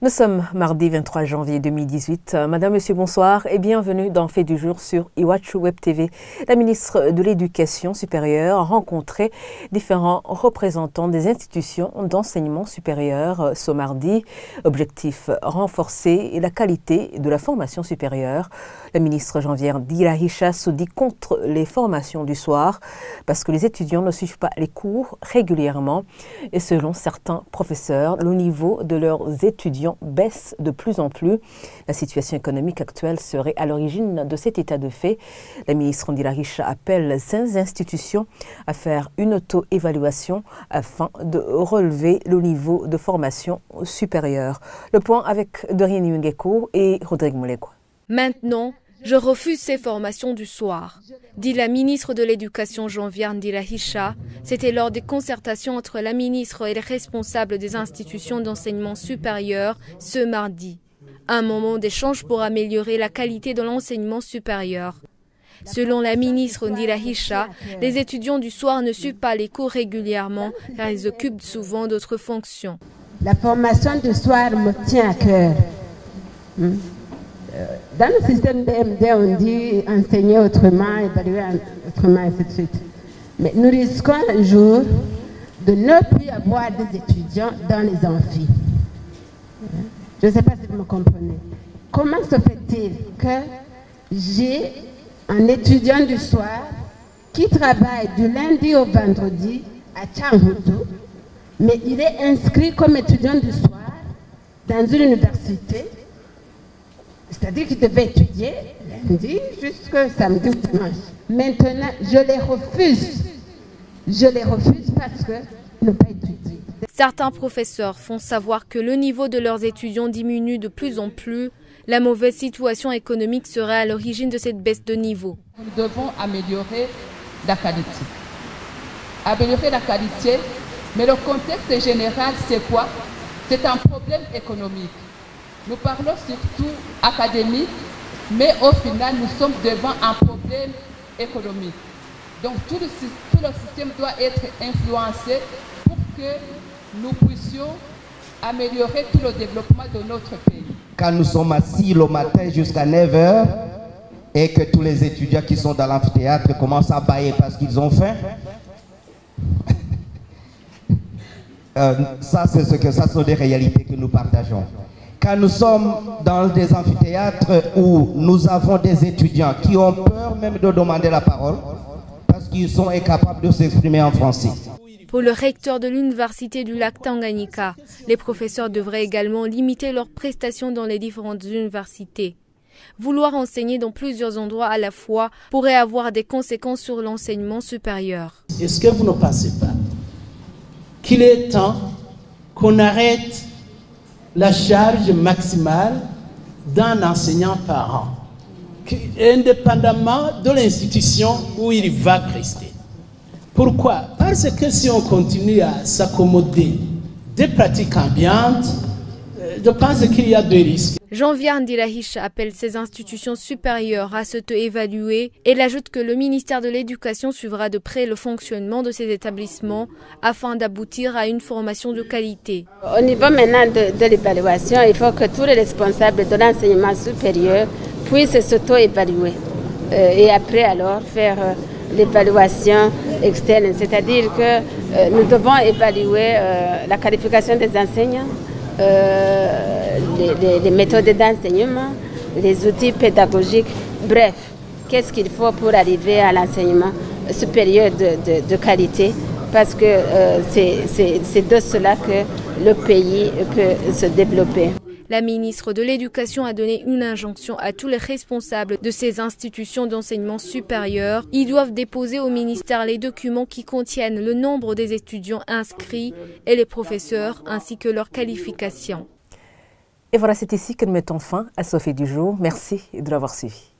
Nous sommes mardi 23 janvier 2018. Madame, Monsieur, bonsoir et bienvenue dans Fait du jour sur Iwachu Web TV. La ministre de l'Éducation supérieure a rencontré différents représentants des institutions d'enseignement supérieur ce mardi. Objectif, renforcer la qualité de la formation supérieure. La ministre Janvière Ndirahisha se dit contre les formations du soir parce que les étudiants ne suivent pas les cours régulièrement et selon certains professeurs, le niveau de leurs étudiants baisse de plus en plus. La situation économique actuelle serait à l'origine de cet état de fait. La ministre Ndirahisha appelle ces institutions à faire une auto-évaluation afin de relever le niveau de formation supérieure. Le point avec Dorine Yungeko et Rodrigue Moulego. Maintenant, je refuse ces formations du soir, dit la ministre de l'Éducation Janvière Ndirahisha. C'était lors des concertations entre la ministre et les responsables des institutions d'enseignement supérieur ce mardi. Un moment d'échange pour améliorer la qualité de l'enseignement supérieur. Selon la ministre Ndirahisha, les étudiants du soir ne suivent pas les cours régulièrement car ils occupent souvent d'autres fonctions. La formation du soir me tient à cœur. Dans le système BMD, on dit enseigner autrement, évaluer autrement, et ainsi de suite. Mais nous risquons un jour de ne plus avoir des étudiants dans les amphis. Je ne sais pas si vous me comprenez. Comment se fait-il que j'ai un étudiant du soir qui travaille du lundi au vendredi à Tchanghutu, mais il est inscrit comme étudiant du soir dans une université? C'est-à-dire qu'il devait étudier lundi jusqu'à samedi ou dimanche. Maintenant, je les refuse. Je les refuse parce qu'ils n'ont pas étudié. Certains professeurs font savoir que le niveau de leurs étudiants diminue de plus en plus. La mauvaise situation économique serait à l'origine de cette baisse de niveau. Nous devons améliorer la qualité. Améliorer la qualité, mais le contexte général, c'est quoi? C'est un problème économique. Nous parlons surtout académique, mais au final, nous sommes devant un problème économique. Donc, tout le système doit être influencé pour que nous puissions améliorer tout le développement de notre pays. Quand nous sommes assis le matin jusqu'à 9 h et que tous les étudiants qui sont dans l'amphithéâtre commencent à bâiller parce qu'ils ont faim, ça sont des réalités que nous partageons. Quand nous sommes dans des amphithéâtres où nous avons des étudiants qui ont peur même de demander la parole parce qu'ils sont incapables de s'exprimer en français. Pour le recteur de l'université du lac Tanganyika, les professeurs devraient également limiter leurs prestations dans les différentes universités. Vouloir enseigner dans plusieurs endroits à la fois pourrait avoir des conséquences sur l'enseignement supérieur. Est-ce que vous ne pensez pas qu'il est temps qu'on arrête la charge maximale d'un enseignant par an, indépendamment de l'institution où il va rester? Pourquoi? Parce que si on continue à s'accommoder des pratiques ambiantes, je pense qu'il y a deux risques. Janvière Ndirahisha appelle ces institutions supérieures à s'auto-évaluer et il ajoute que le ministère de l'Éducation suivra de près le fonctionnement de ces établissements afin d'aboutir à une formation de qualité. Au niveau maintenant de l'évaluation, il faut que tous les responsables de l'enseignement supérieur puissent s'auto-évaluer et après alors faire l'évaluation externe, c'est-à-dire que nous devons évaluer la qualification des enseignants, les méthodes d'enseignement, les outils pédagogiques, bref, qu'est-ce qu'il faut pour arriver à l'enseignement supérieur de qualité, parce que c'est de cela que le pays peut se développer. La ministre de l'Éducation a donné une injonction à tous les responsables de ces institutions d'enseignement supérieur. Ils doivent déposer au ministère les documents qui contiennent le nombre des étudiants inscrits et les professeurs ainsi que leurs qualifications. Et voilà, c'est ici que nous mettons fin à ce Fait du jour. Merci de l'avoir suivi.